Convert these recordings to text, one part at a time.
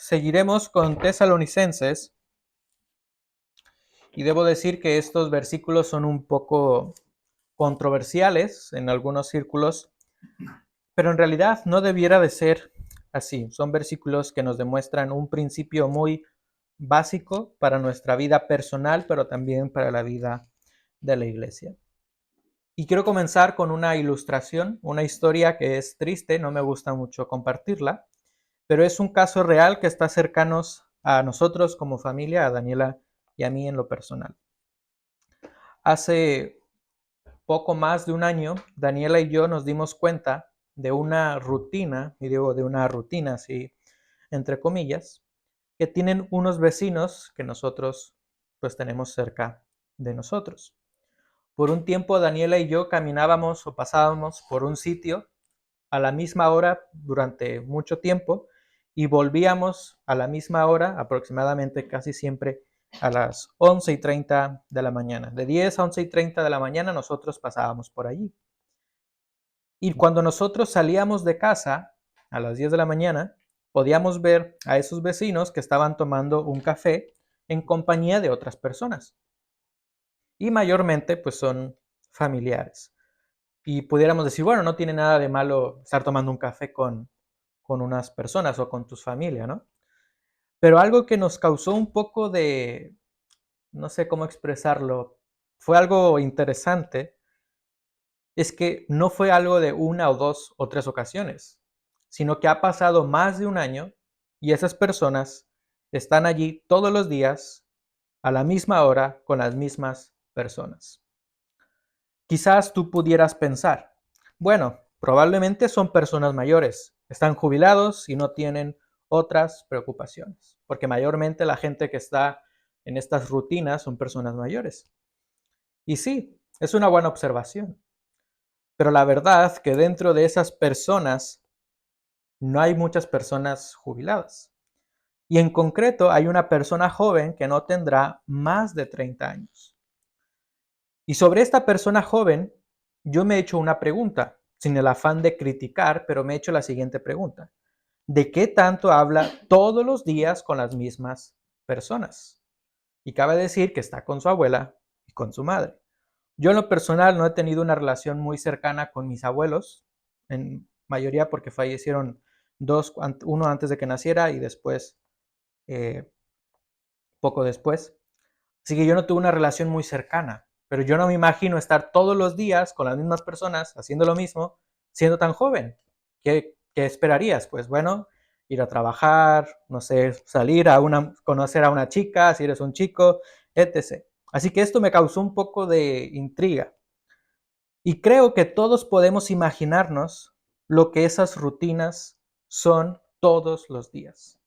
seguiremos con Tesalonicenses y debo decir que estos versículos son un poco controversiales en algunos círculos, pero en realidad no debiera de ser así. Son versículos que nos demuestran un principio muy básico para nuestra vida personal, pero también para la vida de la iglesia. Y quiero comenzar con una ilustración, una historia que es triste, no me gusta mucho compartirla, pero es un caso real que está cercanos a nosotros como familia, a Daniela y a mí en lo personal. Hace poco más de un año, Daniela y yo nos dimos cuenta de una rutina, y digo de una rutina así, entre comillas, que tienen unos vecinos que nosotros pues tenemos cerca de nosotros. Por un tiempo Daniela y yo caminábamos o pasábamos por un sitio a la misma hora durante mucho tiempo y volvíamos a la misma hora, aproximadamente casi siempre a las 11:30 de la mañana. De 10 a 11:30 de la mañana nosotros pasábamos por allí. Y cuando nosotros salíamos de casa a las 10 de la mañana, podíamos ver a esos vecinos que estaban tomando un café en compañía de otras personas. Y mayormente pues son familiares. Y pudiéramos decir, bueno, no tiene nada de malo estar tomando un café con unas personas o con tus familia, ¿no? Pero algo que nos causó un poco de, no sé cómo expresarlo, fue algo interesante, es que no fue algo de una o dos o tres ocasiones, sino que ha pasado más de un año y esas personas están allí todos los días, a la misma hora, con las mismas personas. Quizás tú pudieras pensar, bueno, probablemente son personas mayores, están jubilados y no tienen otras preocupaciones, porque mayormente la gente que está en estas rutinas son personas mayores. Y sí, es una buena observación, pero la verdad que dentro de esas personas no hay muchas personas jubiladas. Y en concreto hay una persona joven que no tendrá más de 30 años. Y sobre esta persona joven, yo me he hecho una pregunta, sin el afán de criticar, pero me he hecho la siguiente pregunta. ¿De qué tanto habla todos los días con las mismas personas? Y cabe decir que está con su abuela y con su madre. Yo en lo personal no he tenido una relación muy cercana con mis abuelos, en mayoría porque fallecieron dos, uno antes de que naciera y después, eh, poco después. Así que yo no tuve una relación muy cercana, pero yo no me imagino estar todos los días con las mismas personas haciendo lo mismo, siendo tan joven. ¿Qué esperarías? Pues bueno, ir a trabajar, no sé, salir a conocer a una chica, si eres un chico, etc. Así que esto me causó un poco de intriga. Y creo que todos podemos imaginarnos lo que esas rutinas son todos los días.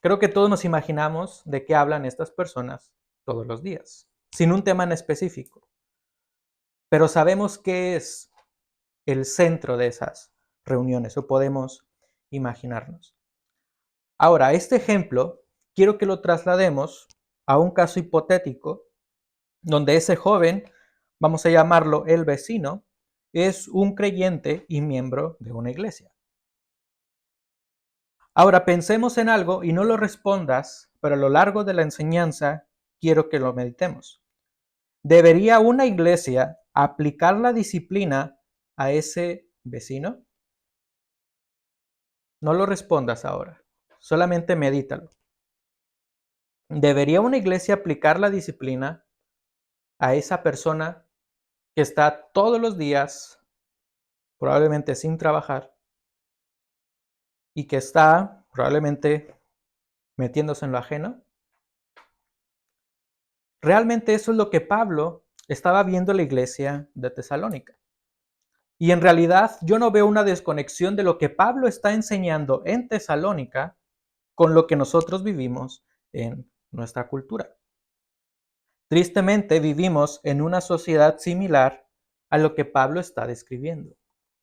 Creo que todos nos imaginamos de qué hablan estas personas todos los días, sin un tema en específico. Pero sabemos qué es el centro de esas reuniones, o podemos imaginarnos. Ahora, este ejemplo quiero que lo traslademos a un caso hipotético donde ese joven, vamos a llamarlo el vecino, es un creyente y miembro de una iglesia. Ahora pensemos en algo y no lo respondas, pero a lo largo de la enseñanza quiero que lo meditemos. ¿Debería una iglesia aplicar la disciplina a ese vecino? No lo respondas ahora, solamente medítalo. ¿Debería una iglesia aplicar la disciplina a esa persona que está todos los días, probablemente sin trabajar, y que está probablemente metiéndose en lo ajeno? Realmente eso es lo que Pablo estaba viendo en la iglesia de Tesalónica. Y en realidad yo no veo una desconexión de lo que Pablo está enseñando en Tesalónica con lo que nosotros vivimos en nuestra cultura. Tristemente vivimos en una sociedad similar a lo que Pablo está describiendo.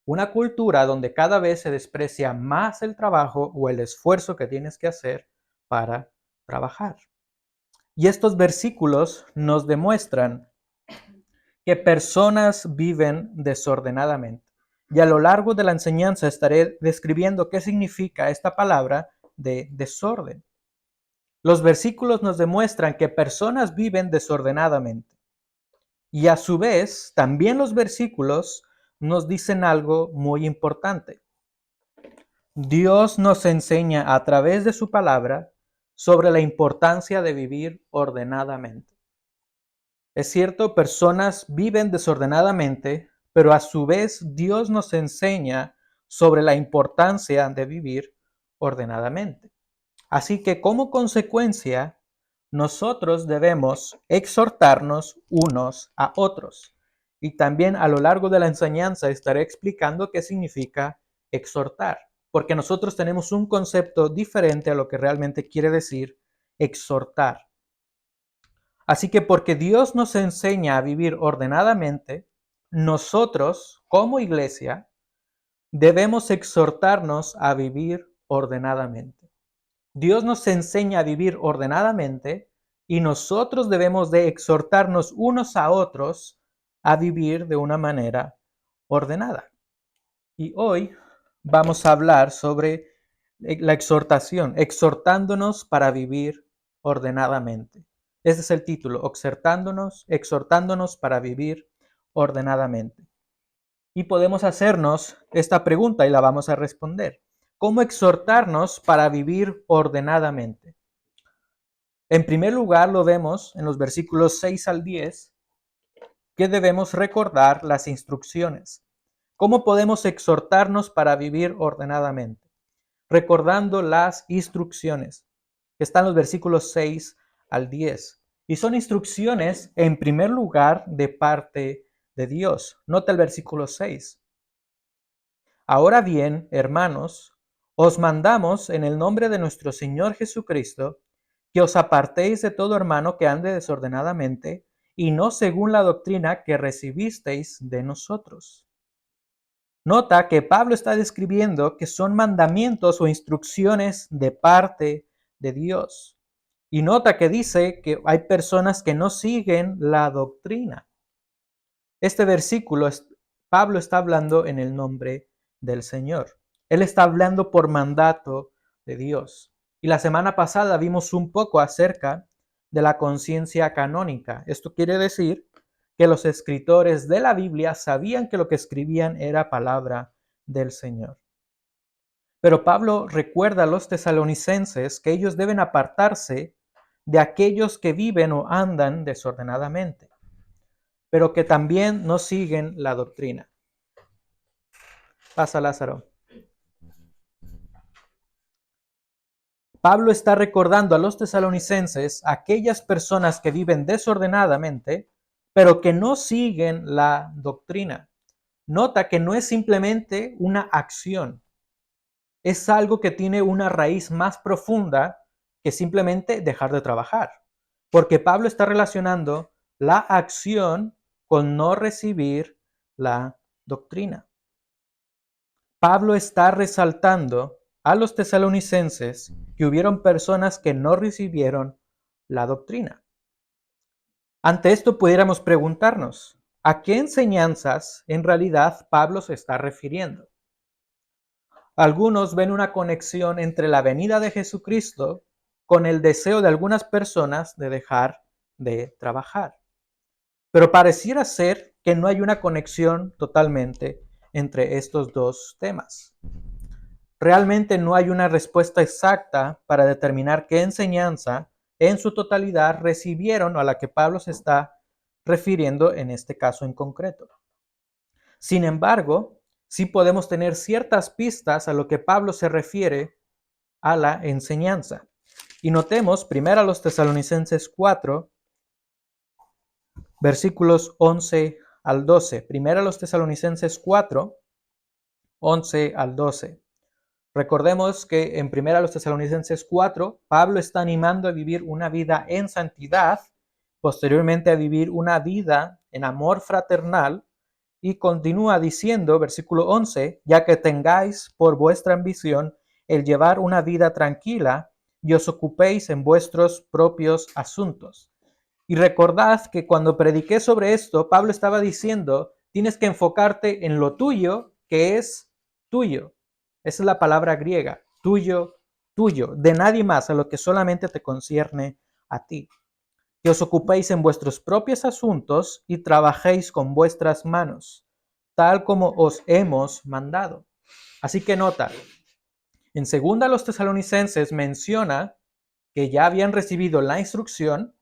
Una cultura donde cada vez se desprecia más el trabajo o el esfuerzo que tienes que hacer para trabajar. Y estos versículos nos demuestran que personas viven desordenadamente. Y a lo largo de la enseñanza estaré describiendo qué significa esta palabra de desorden. Los versículos nos demuestran que personas viven desordenadamente. Y a su vez, también los versículos nos dicen algo muy importante. Dios nos enseña a través de su palabra sobre la importancia de vivir ordenadamente. Es cierto, personas viven desordenadamente, pero a su vez Dios nos enseña sobre la importancia de vivir ordenadamente. Así que como consecuencia, nosotros debemos exhortarnos unos a otros. Y también a lo largo de la enseñanza estaré explicando qué significa exhortar, porque nosotros tenemos un concepto diferente a lo que realmente quiere decir exhortar. Así que porque Dios nos enseña a vivir ordenadamente, nosotros como iglesia debemos exhortarnos a vivir ordenadamente. Dios nos enseña a vivir ordenadamente y nosotros debemos de exhortarnos unos a otros a vivir de una manera ordenada. Y hoy vamos a hablar sobre la exhortación, exhortándonos para vivir ordenadamente. Ese es el título, exhortándonos para vivir ordenadamente. Y podemos hacernos esta pregunta y la vamos a responder. ¿Cómo exhortarnos para vivir ordenadamente? En primer lugar, lo vemos en los versículos 6 al 10, que debemos recordar las instrucciones. ¿Cómo podemos exhortarnos para vivir ordenadamente? Recordando las instrucciones, que están los versículos 6 al 10. Y son instrucciones, en primer lugar, de parte de Dios. Nota el versículo 6. Ahora bien, hermanos, os mandamos en el nombre de nuestro Señor Jesucristo, que os apartéis de todo hermano que ande desordenadamente, y no según la doctrina que recibisteis de nosotros. Nota que Pablo está describiendo que son mandamientos o instrucciones de parte de Dios. Y nota que dice que hay personas que no siguen la doctrina. Este versículo, Pablo está hablando en el nombre del Señor. Él está hablando por mandato de Dios. Y la semana pasada vimos un poco acerca de la conciencia canónica. Esto quiere decir que los escritores de la Biblia sabían que lo que escribían era palabra del Señor. Pero Pablo recuerda a los tesalonicenses que ellos deben apartarse de aquellos que viven o andan desordenadamente, pero que también no siguen la doctrina. Pasa, Lázaro. Pablo está recordando a los tesalonicenses aquellas personas que viven desordenadamente, pero que no siguen la doctrina. Nota que no es simplemente una acción, es algo que tiene una raíz más profunda que simplemente dejar de trabajar. Porque Pablo está relacionando la acción con no recibir la doctrina. Pablo está resaltando a los tesalonicenses que hubieron personas que no recibieron la doctrina. Ante esto pudiéramos preguntarnos, ¿a qué enseñanzas en realidad Pablo se está refiriendo? Algunos ven una conexión entre la venida de Jesucristo con el deseo de algunas personas de dejar de trabajar. Pero pareciera ser que no hay una conexión totalmente entre estos dos temas. Realmente no hay una respuesta exacta para determinar qué enseñanza en su totalidad recibieron a la que Pablo se está refiriendo en este caso en concreto. Sin embargo, sí podemos tener ciertas pistas a lo que Pablo se refiere a la enseñanza. Y notemos primero a los Tesalonicenses 4, versículos 11 al 12. Primero a los Tesalonicenses 4, 11 al 12. Recordemos que en primero a los Tesalonicenses 4, Pablo está animando a vivir una vida en santidad, posteriormente a vivir una vida en amor fraternal, y continúa diciendo, versículo 11, ya que tengáis por vuestra ambición el llevar una vida tranquila y os ocupéis en vuestros propios asuntos. Y recordad que cuando prediqué sobre esto, Pablo estaba diciendo, tienes que enfocarte en lo tuyo, que es tuyo. Esa es la palabra griega, tuyo, tuyo, de nadie más, a lo que solamente te concierne a ti. Que os ocupéis en vuestros propios asuntos y trabajéis con vuestras manos, tal como os hemos mandado. Así que nota, en segunda a los tesalonicenses menciona que ya habían recibido la instrucción,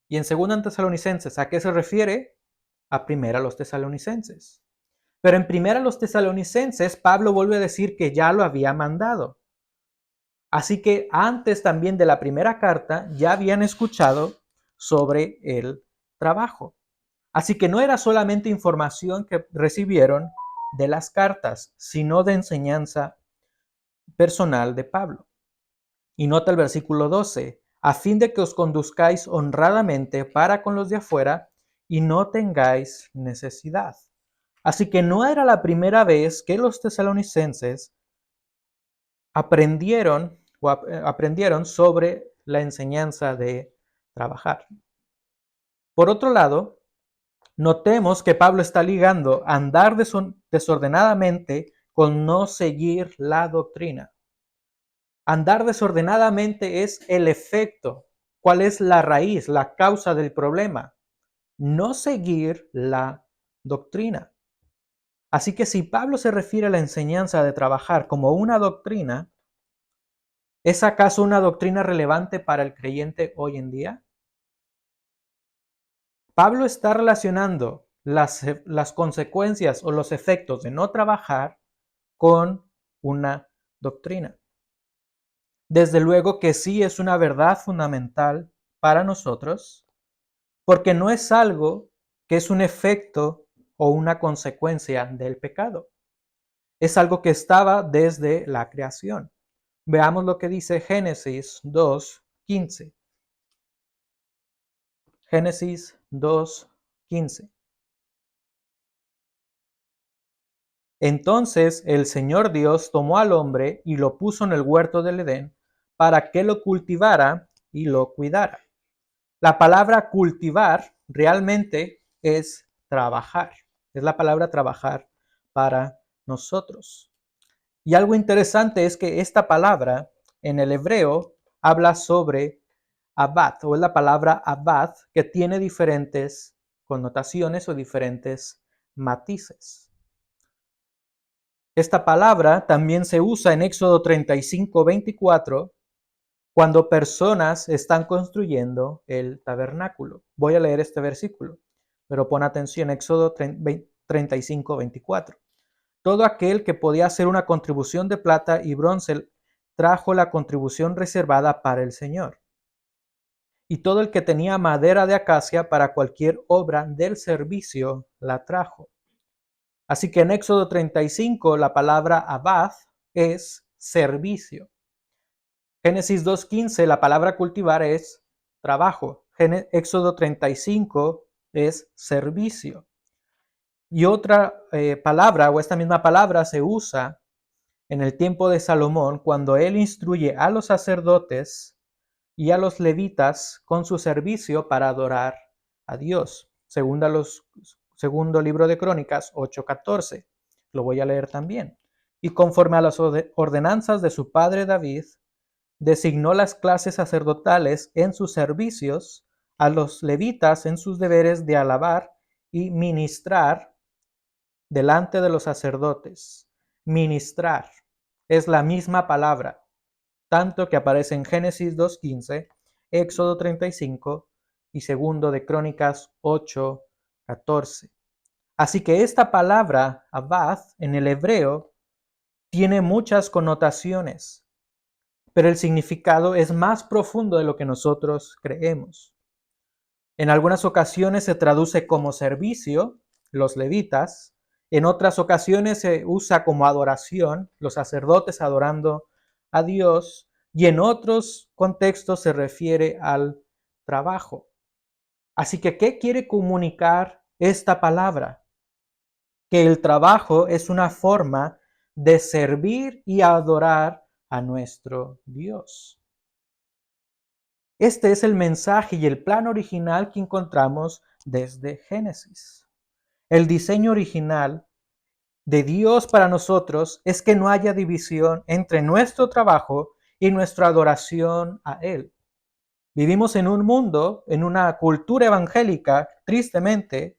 y en segunda a Tesalonicenses, ¿a qué se refiere? A primera a los tesalonicenses. Pero en primera a los tesalonicenses, Pablo vuelve a decir que ya lo había mandado. Así que antes también de la primera carta ya habían escuchado sobre el trabajo. Así que no era solamente información que recibieron de las cartas, sino de enseñanza personal de Pablo. Y nota el versículo 12, a fin de que os conduzcáis honradamente para con los de afuera y no tengáis necesidad. Así que no era la primera vez que los tesalonicenses aprendieron sobre la enseñanza de trabajar. Por otro lado, notemos que Pablo está ligando andar desordenadamente con no seguir la doctrina. Andar desordenadamente es el efecto. ¿Cuál es la raíz, la causa del problema? No seguir la doctrina. Así que si Pablo se refiere a la enseñanza de trabajar como una doctrina, ¿es acaso una doctrina relevante para el creyente hoy en día? Pablo está relacionando las consecuencias o los efectos de no trabajar con una doctrina. Desde luego que sí es una verdad fundamental para nosotros, porque no es algo que es un efecto o una consecuencia del pecado. Es algo que estaba desde la creación. Veamos lo que dice Génesis 2:15. Génesis 2:15. Entonces el Señor Dios tomó al hombre y lo puso en el huerto del Edén para que lo cultivara y lo cuidara. La palabra cultivar realmente es trabajar. Es la palabra trabajar para nosotros. Y algo interesante es que esta palabra en el hebreo habla sobre abad, o es la palabra abad, que tiene diferentes connotaciones o diferentes matices. Esta palabra también se usa en Éxodo 35:24 cuando personas están construyendo el tabernáculo. Voy a leer este versículo, pero pon atención, Éxodo 35:24. Todo aquel que podía hacer una contribución de plata y bronce trajo la contribución reservada para el Señor. Y todo el que tenía madera de acacia para cualquier obra del servicio la trajo. Así que en Éxodo 35 la palabra abad es servicio. Génesis 2:15 la palabra cultivar es trabajo. Éxodo 35 es servicio. Y otra palabra, o esta misma palabra, se usa en el tiempo de Salomón cuando él instruye a los sacerdotes y a los levitas con su servicio para adorar a Dios. Segundo libro de Crónicas 8:14. Lo voy a leer también. Y conforme a las ordenanzas de su padre David, designó las clases sacerdotales en sus servicios, a los levitas en sus deberes de alabar y ministrar delante de los sacerdotes. Ministrar es la misma palabra, tanto que aparece en Génesis 2:15, Éxodo 35 y segundo de Crónicas 8:14. Así que esta palabra, abad, en el hebreo, tiene muchas connotaciones, pero el significado es más profundo de lo que nosotros creemos. En algunas ocasiones se traduce como servicio, los levitas. En otras ocasiones se usa como adoración, los sacerdotes adorando a Dios. Y en otros contextos se refiere al trabajo. Así que, ¿qué quiere comunicar esta palabra? Que el trabajo es una forma de servir y adorar a nuestro Dios. Este es el mensaje y el plan original que encontramos desde Génesis. El diseño original de Dios para nosotros es que no haya división entre nuestro trabajo y nuestra adoración a Él. Vivimos en un mundo, en una cultura evangélica, tristemente,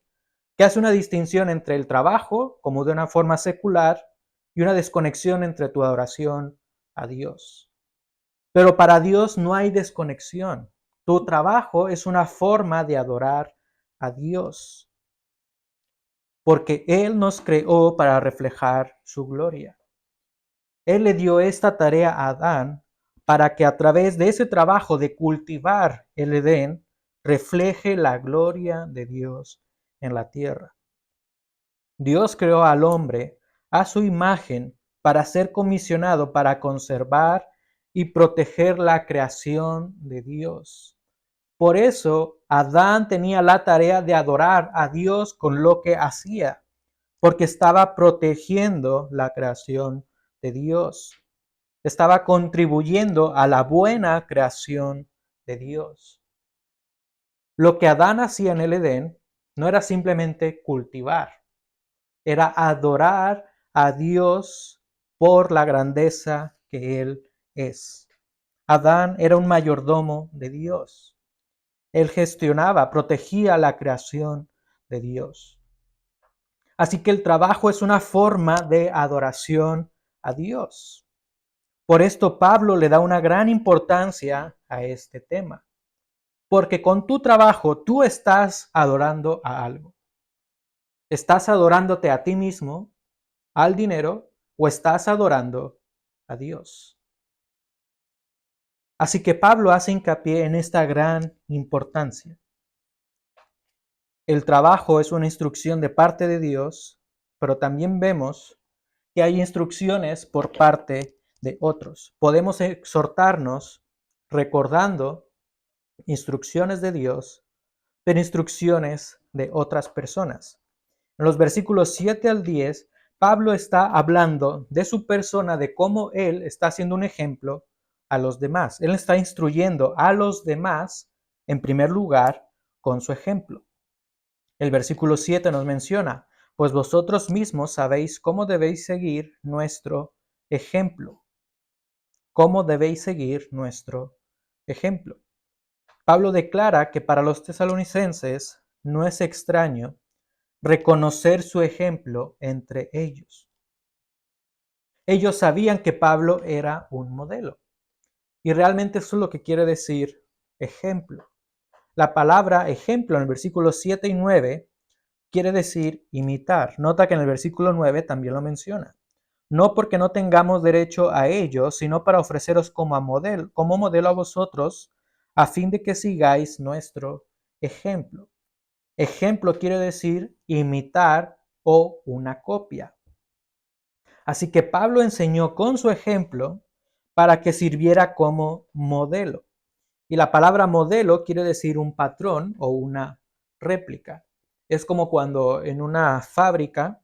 que hace una distinción entre el trabajo, como de una forma secular, y una desconexión entre tu adoración a Dios. Pero para Dios no hay desconexión. Tu trabajo es una forma de adorar a Dios, porque Él nos creó para reflejar su gloria. Él le dio esta tarea a Adán para que a través de ese trabajo de cultivar el Edén, refleje la gloria de Dios en la tierra. Dios creó al hombre a su imagen para ser comisionado para conservar y proteger la creación de Dios. Por eso Adán tenía la tarea de adorar a Dios con lo que hacía, porque estaba protegiendo la creación de Dios. Estaba contribuyendo a la buena creación de Dios. Lo que Adán hacía en el Edén no era simplemente cultivar, era adorar a Dios por la grandeza que Él es. Adán era un mayordomo de Dios. Él gestionaba, protegía la creación de Dios. Así que el trabajo es una forma de adoración a Dios. Por esto Pablo le da una gran importancia a este tema. Porque con tu trabajo tú estás adorando a algo. ¿Estás adorándote a ti mismo, al dinero, o estás adorando a Dios? Así que Pablo hace hincapié en esta gran importancia. El trabajo es una instrucción de parte de Dios, pero también vemos que hay instrucciones por parte de otros. Podemos exhortarnos recordando instrucciones de Dios, pero instrucciones de otras personas. En los versículos 7 al 10, Pablo está hablando de su persona, de cómo él está haciendo un ejemplo a los demás. Él está instruyendo a los demás, en primer lugar, con su ejemplo. El versículo 7 nos menciona, pues vosotros mismos sabéis cómo debéis seguir nuestro ejemplo. ¿Cómo debéis seguir nuestro ejemplo? Pablo declara que para los tesalonicenses no es extraño reconocer su ejemplo entre ellos. Ellos sabían que Pablo era un modelo. Y realmente eso es lo que quiere decir ejemplo. La palabra ejemplo en el versículo 7 y 9 quiere decir imitar. Nota que en el versículo 9 también lo menciona. No porque no tengamos derecho a ello, sino para ofreceros como modelo a vosotros, a fin de que sigáis nuestro ejemplo. Ejemplo quiere decir imitar o una copia. Así que Pablo enseñó con su ejemplo para que sirviera como modelo. Y la palabra modelo quiere decir un patrón o una réplica. Es como cuando en una fábrica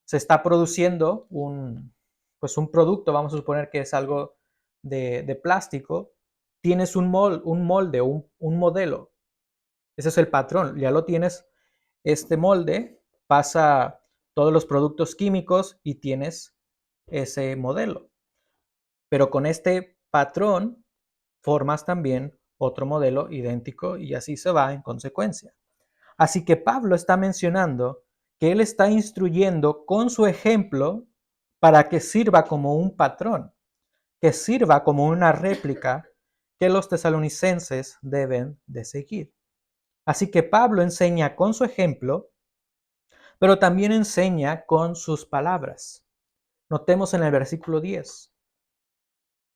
se está produciendo un producto, vamos a suponer que es algo de plástico, tienes un molde, un modelo. Ese es el patrón, ya lo tienes, este molde pasa todos los productos químicos y tienes ese modelo. Pero con este patrón formas también otro modelo idéntico y así se va en consecuencia. Así que Pablo está mencionando que él está instruyendo con su ejemplo para que sirva como un patrón, que sirva como una réplica que los tesalonicenses deben de seguir. Así que Pablo enseña con su ejemplo, pero también enseña con sus palabras. Notemos en el versículo 10.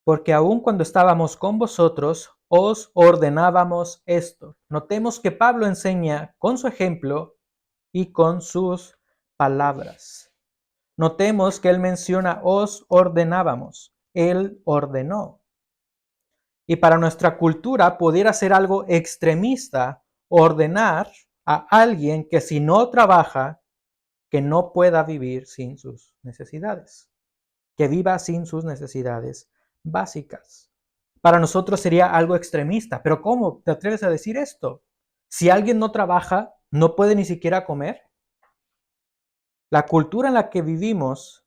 Porque aun cuando estábamos con vosotros, os ordenábamos esto. Notemos que Pablo enseña con su ejemplo y con sus palabras. Notemos que él menciona os ordenábamos. Él ordenó. Y para nuestra cultura pudiera ser algo extremista ordenar a alguien que si no trabaja, que no pueda vivir sin sus necesidades, que viva sin sus necesidades básicas. Para nosotros sería algo extremista, pero ¿cómo te atreves a decir esto? Si alguien no trabaja, no puede ni siquiera comer. La cultura en la que vivimos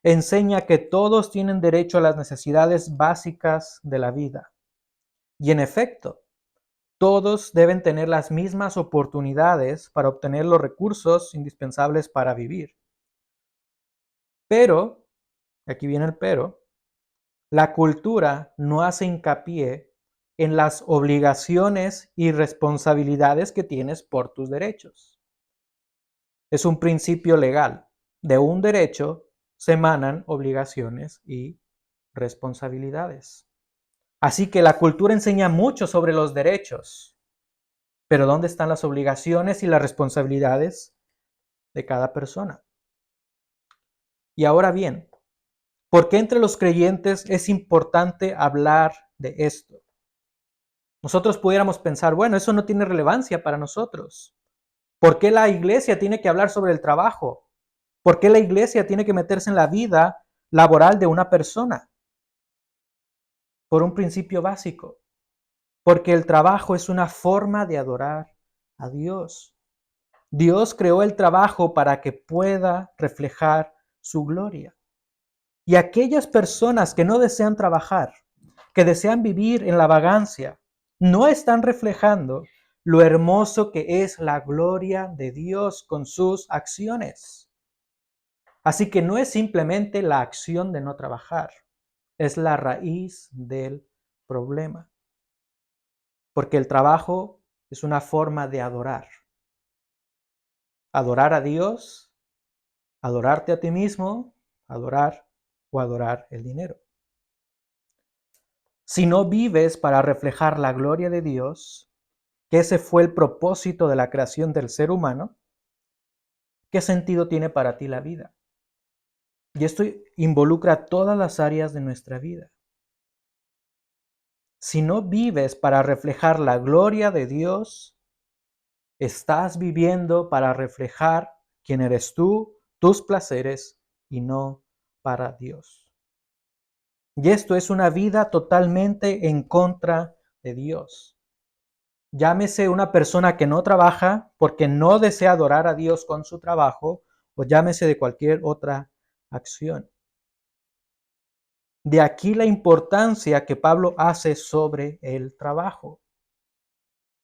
enseña que todos tienen derecho a las necesidades básicas de la vida. Y en efecto, todos deben tener las mismas oportunidades para obtener los recursos indispensables para vivir. Pero, aquí viene el pero, la cultura no hace hincapié en las obligaciones y responsabilidades que tienes por tus derechos. Es un principio legal. De un derecho se emanan obligaciones y responsabilidades. Así que la cultura enseña mucho sobre los derechos, pero ¿dónde están las obligaciones y las responsabilidades de cada persona? Y ahora bien, ¿por qué entre los creyentes es importante hablar de esto? Nosotros pudiéramos pensar, bueno, eso no tiene relevancia para nosotros. ¿Por qué la iglesia tiene que hablar sobre el trabajo? ¿Por qué la iglesia tiene que meterse en la vida laboral de una persona? Por un principio básico. Porque el trabajo es una forma de adorar a Dios. Dios creó el trabajo para que pueda reflejar su gloria. Y aquellas personas que no desean trabajar, que desean vivir en la vagancia, no están reflejando lo hermoso que es la gloria de Dios con sus acciones. Así que no es simplemente la acción de no trabajar, es la raíz del problema. Porque el trabajo es una forma de adorar. Adorar a Dios, adorarte a ti mismo, adorar o adorar el dinero. Si no vives para reflejar la gloria de Dios, que ese fue el propósito de la creación del ser humano, ¿qué sentido tiene para ti la vida? Y esto involucra todas las áreas de nuestra vida. Si no vives para reflejar la gloria de Dios, estás viviendo para reflejar quién eres tú, tus placeres y no para Dios. Y esto es una vida totalmente en contra de Dios. Llámese una persona que no trabaja porque no desea adorar a Dios con su trabajo, o llámese de cualquier otra acción. De aquí la importancia que Pablo hace sobre el trabajo.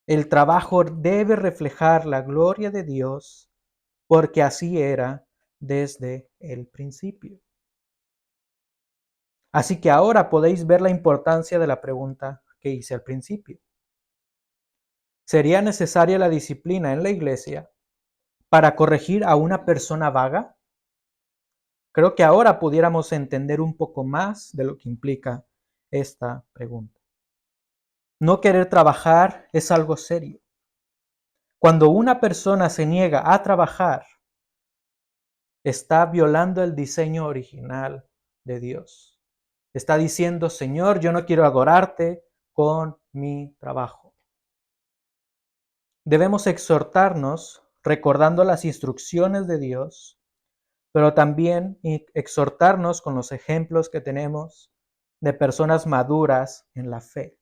El trabajo debe reflejar la gloria de Dios porque así era desde el principio. Así que ahora podéis ver la importancia de la pregunta que hice al principio. ¿Sería necesaria la disciplina en la iglesia para corregir a una persona vaga? Creo que ahora pudiéramos entender un poco más de lo que implica esta pregunta. No querer trabajar es algo serio. Cuando una persona se niega a trabajar, está violando el diseño original de Dios. Está diciendo, Señor, yo no quiero adorarte con mi trabajo. Debemos exhortarnos recordando las instrucciones de Dios, pero también exhortarnos con los ejemplos que tenemos de personas maduras en la fe.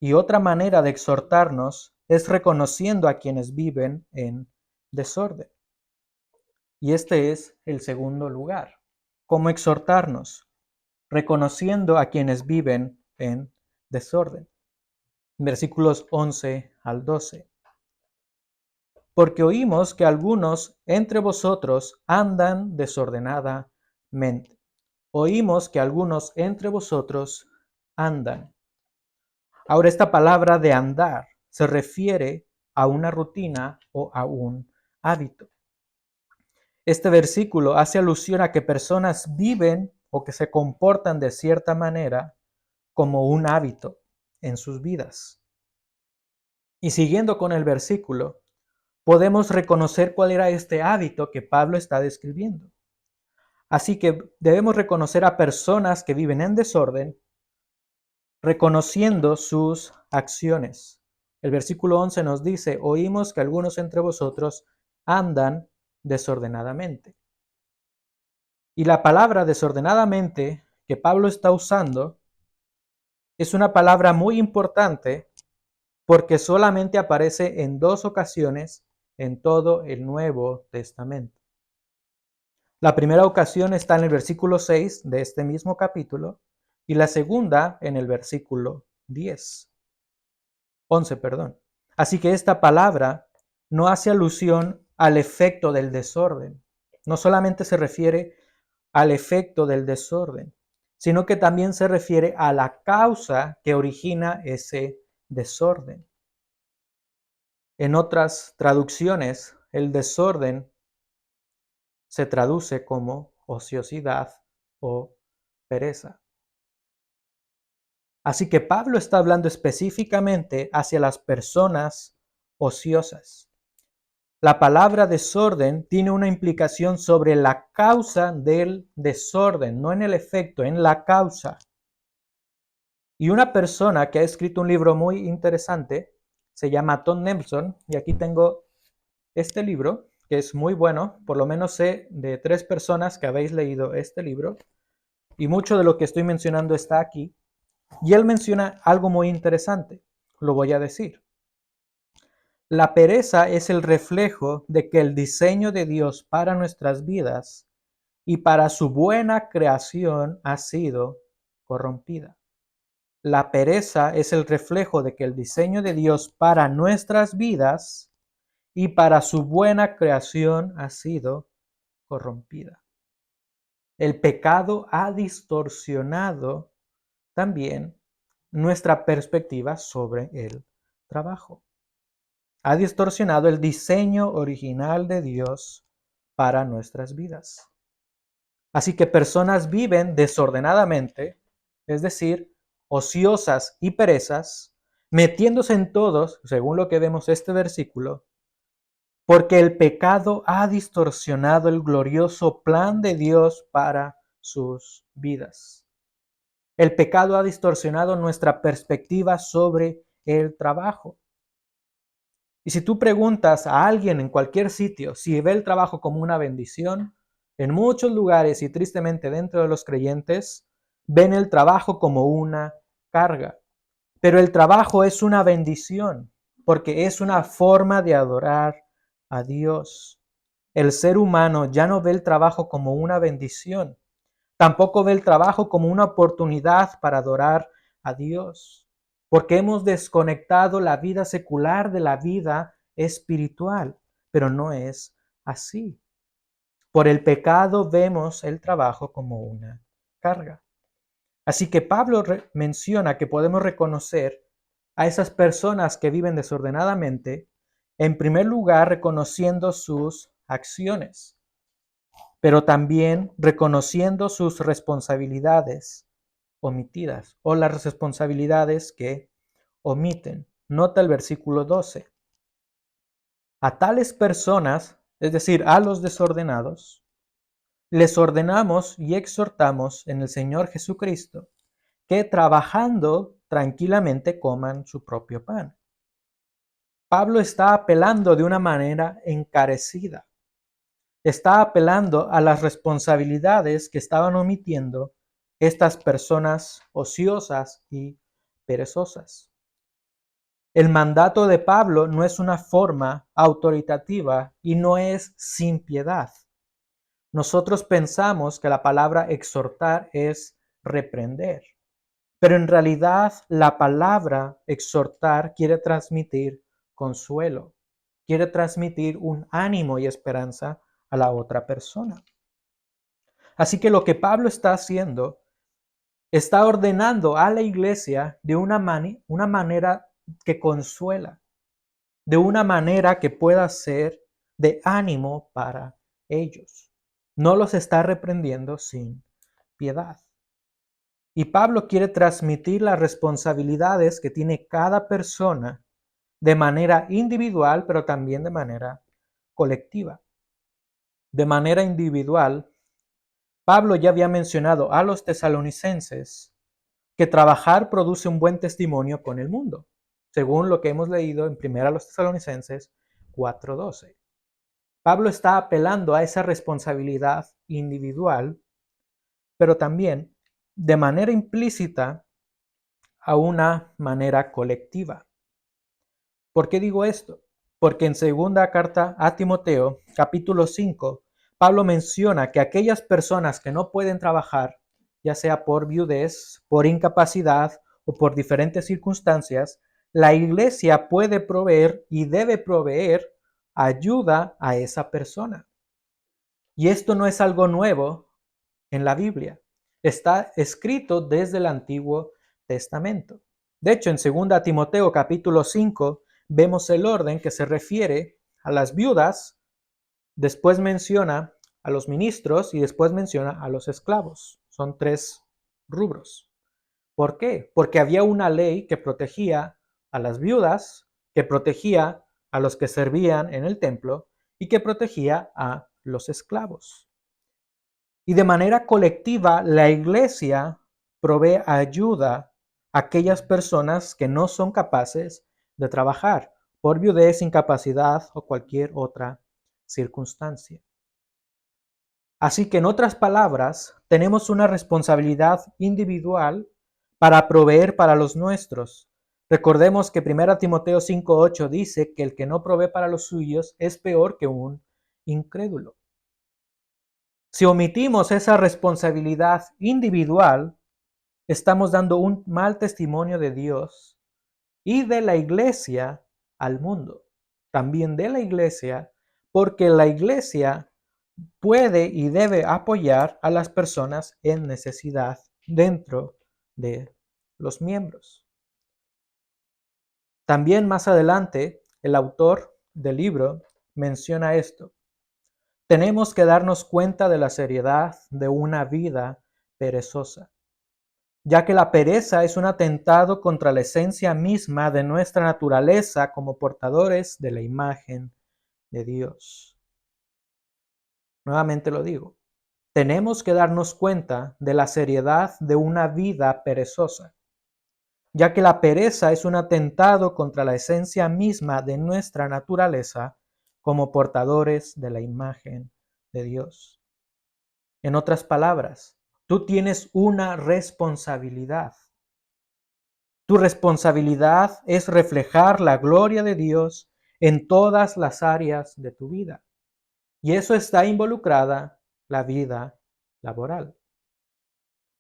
Y otra manera de exhortarnos es reconociendo a quienes viven en desorden. Y este es el segundo lugar. ¿Cómo exhortarnos? Reconociendo a quienes viven en desorden. Versículos 11 al 12. Porque oímos que algunos entre vosotros andan desordenadamente. Oímos que algunos entre vosotros andan. Ahora, esta palabra de andar se refiere a una rutina o a un hábito. Este versículo hace alusión a que personas viven o que se comportan de cierta manera como un hábito en sus vidas. Y siguiendo con el versículo, podemos reconocer cuál era este hábito que Pablo está describiendo. Así que debemos reconocer a personas que viven en desorden, reconociendo sus acciones. El versículo 11 nos dice, oímos que algunos entre vosotros andan desordenadamente. Y la palabra desordenadamente que Pablo está usando es una palabra muy importante porque solamente aparece en 2 ocasiones en todo el Nuevo Testamento. La primera ocasión está en el versículo 6 de este mismo capítulo y la segunda en el versículo 11, perdón. Así que esta palabra no hace alusión al efecto del desorden. No solamente se refiere al efecto del desorden, sino que también se refiere a la causa que origina ese desorden. En otras traducciones, el desorden se traduce como ociosidad o pereza. Así que Pablo está hablando específicamente hacia las personas ociosas. La palabra desorden tiene una implicación sobre la causa del desorden, no en el efecto, en la causa. Y una persona que ha escrito un libro muy interesante se llama Tom Nelson, y aquí tengo este libro, que es muy bueno. Por lo menos sé de 3 personas que habéis leído este libro, y mucho de lo que estoy mencionando está aquí. Y él menciona algo muy interesante, lo voy a decir. La pereza es el reflejo de que el diseño de Dios para nuestras vidas y para su buena creación ha sido corrompida. La pereza es el reflejo de que el diseño de Dios para nuestras vidas y para su buena creación ha sido corrompida. El pecado ha distorsionado también nuestra perspectiva sobre el trabajo. Ha distorsionado el diseño original de Dios para nuestras vidas. Así que personas viven desordenadamente, es decir, ociosas y perezas, metiéndose en todos, según lo que vemos este versículo, porque el pecado ha distorsionado el glorioso plan de Dios para sus vidas. El pecado ha distorsionado nuestra perspectiva sobre el trabajo. Y si tú preguntas a alguien en cualquier sitio si ve el trabajo como una bendición, en muchos lugares y tristemente dentro de los creyentes, ven el trabajo como una carga. Pero el trabajo es una bendición porque es una forma de adorar a Dios. El ser humano ya no ve el trabajo como una bendición. Tampoco ve el trabajo como una oportunidad para adorar a Dios, porque hemos desconectado la vida secular de la vida espiritual, pero no es así. Por el pecado vemos el trabajo como una carga. Así que Pablo menciona que podemos reconocer a esas personas que viven desordenadamente, en primer lugar reconociendo sus acciones, pero también reconociendo sus responsabilidades omitidas o las responsabilidades que omiten. Nota el versículo 12. A tales personas, es decir, a los desordenados, les ordenamos y exhortamos en el Señor Jesucristo que trabajando tranquilamente coman su propio pan. Pablo está apelando de una manera encarecida. Está apelando a las responsabilidades que estaban omitiendo estas personas ociosas y perezosas. El mandato de Pablo no es una forma autoritativa y no es sin piedad. Nosotros pensamos que la palabra exhortar es reprender, pero en realidad la palabra exhortar quiere transmitir consuelo, quiere transmitir un ánimo y esperanza a la otra persona. Así que lo que Pablo está haciendo, está ordenando a la iglesia de una manera que consuela, de una manera que pueda ser de ánimo para ellos. No los está reprendiendo sin piedad. Y Pablo quiere transmitir las responsabilidades que tiene cada persona de manera individual, pero también de manera colectiva. De manera individual, Pablo ya había mencionado a los tesalonicenses que trabajar produce un buen testimonio con el mundo, según lo que hemos leído en 1 Tesalonicenses 4:12. Pablo está apelando a esa responsabilidad individual, pero también de manera implícita a una manera colectiva. ¿Por qué digo esto? Porque en segunda carta a Timoteo, capítulo 5, Pablo menciona que aquellas personas que no pueden trabajar, ya sea por viudez, por incapacidad o por diferentes circunstancias, la iglesia puede proveer y debe proveer ayuda a esa persona. Y esto no es algo nuevo en la Biblia. Está escrito desde el Antiguo Testamento. De hecho, en 2 Timoteo capítulo 5 vemos el orden que se refiere a las viudas, después menciona a los ministros y después menciona a los esclavos. Son 3 rubros. ¿Por qué? Porque había una ley que protegía a las viudas, que protegía a los que servían en el templo y que protegía a los esclavos. Y de manera colectiva, la iglesia provee ayuda a aquellas personas que no son capaces de trabajar por viudez, incapacidad o cualquier otra circunstancia. Así que en otras palabras, tenemos una responsabilidad individual para proveer para los nuestros. Recordemos que 1 Timoteo 5:8 dice que el que no provee para los suyos es peor que un incrédulo. Si omitimos esa responsabilidad individual, estamos dando un mal testimonio de Dios y de la iglesia al mundo. También de la iglesia, porque la iglesia puede y debe apoyar a las personas en necesidad dentro de los miembros. También más adelante, el autor del libro menciona esto. Tenemos que darnos cuenta de la seriedad de una vida perezosa, ya que la pereza es un atentado contra la esencia misma de nuestra naturaleza como portadores de la imagen de Dios. Nuevamente lo digo, tenemos que darnos cuenta de la seriedad de una vida perezosa, ya que la pereza es un atentado contra la esencia misma de nuestra naturaleza como portadores de la imagen de Dios. En otras palabras, tú tienes una responsabilidad. Tu responsabilidad es reflejar la gloria de Dios en todas las áreas de tu vida. Y eso está involucrada la vida laboral.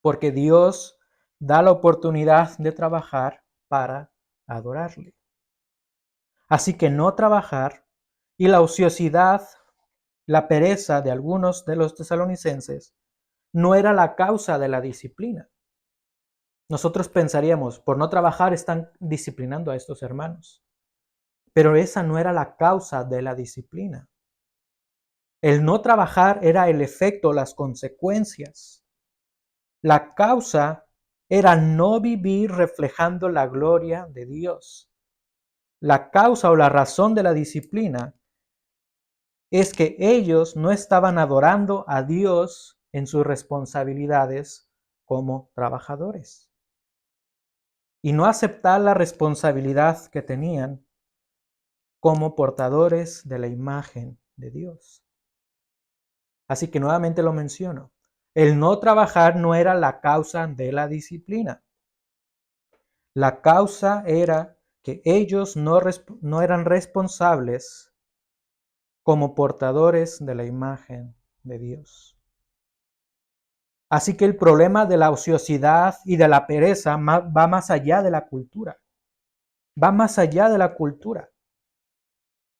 Porque Dios da la oportunidad de trabajar para adorarle. Así que no trabajar y la ociosidad, la pereza de algunos de los tesalonicenses no era la causa de la disciplina. Nosotros pensaríamos, por no trabajar están disciplinando a estos hermanos. Pero esa no era la causa de la disciplina. El no trabajar era el efecto, las consecuencias. La causa era no vivir reflejando la gloria de Dios. La causa o la razón de la disciplina es que ellos no estaban adorando a Dios en sus responsabilidades como trabajadores. Y no aceptar la responsabilidad que tenían como portadores de la imagen de Dios. Así que nuevamente lo menciono. El no trabajar no era la causa de la disciplina. La causa era que ellos no eran responsables como portadores de la imagen de Dios. Así que el problema de la ociosidad y de la pereza va más allá de la cultura. Va más allá de la cultura.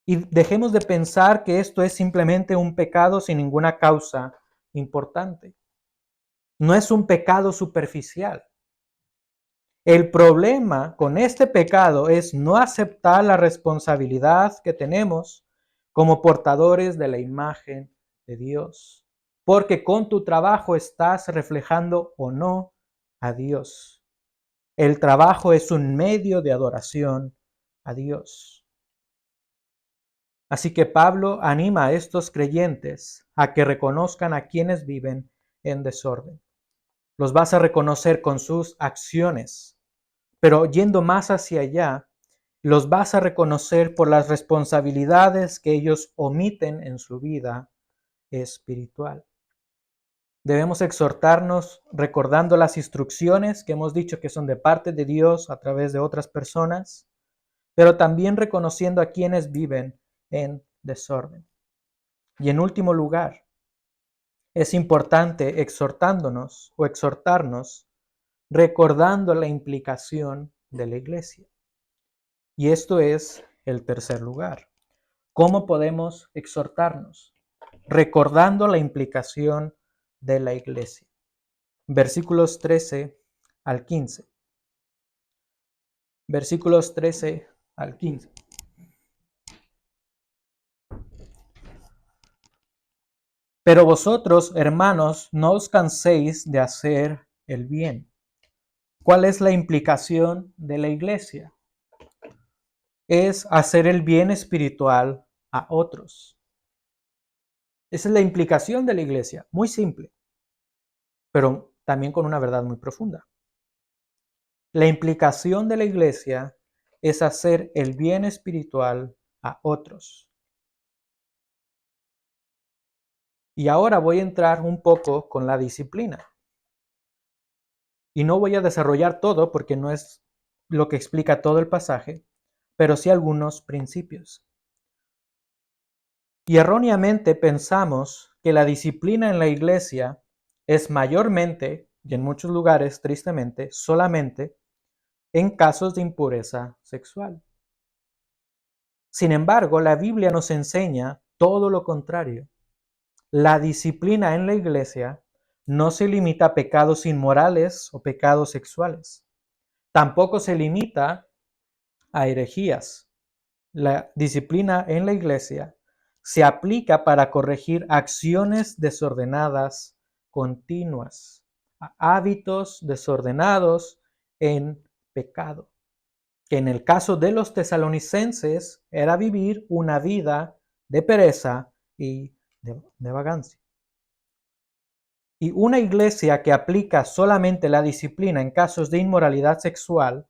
Y dejemos de pensar que esto es simplemente un pecado sin ninguna causa importante. No es un pecado superficial. El problema con este pecado es no aceptar la responsabilidad que tenemos como portadores de la imagen de Dios. Porque con tu trabajo estás reflejando o no a Dios. El trabajo es un medio de adoración a Dios. Así que Pablo anima a estos creyentes a que reconozcan a quienes viven en desorden. Los vas a reconocer con sus acciones, pero yendo más hacia allá, los vas a reconocer por las responsabilidades que ellos omiten en su vida espiritual. Debemos exhortarnos recordando las instrucciones que hemos dicho que son de parte de Dios a través de otras personas, pero también reconociendo a quienes viven en desorden. Y en último lugar, es importante exhortándonos o exhortarnos recordando la implicación de la iglesia. Y esto es el tercer lugar. ¿Cómo podemos exhortarnos? Recordando la implicación de la iglesia. Versículos 13 al 15. Versículos 13 al 15. Pero vosotros, hermanos, no os canséis de hacer el bien. ¿Cuál es la implicación de la iglesia? Es hacer el bien espiritual a otros. Esa es la implicación de la iglesia, muy simple, pero también con una verdad muy profunda. La implicación de la iglesia es hacer el bien espiritual a otros. Y ahora voy a entrar un poco con la disciplina. Y no voy a desarrollar todo porque no es lo que explica todo el pasaje, pero sí algunos principios. Y erróneamente pensamos que la disciplina en la iglesia es mayormente, y en muchos lugares tristemente, solamente en casos de impureza sexual. Sin embargo, la Biblia nos enseña todo lo contrario. La disciplina en la iglesia no se limita a pecados inmorales o pecados sexuales. Tampoco se limita a herejías. La disciplina en la iglesia se aplica para corregir acciones desordenadas continuas, a hábitos desordenados en pecado, que en el caso de los tesalonicenses era vivir una vida de pereza y de vagancia. Y una iglesia que aplica solamente la disciplina en casos de inmoralidad sexual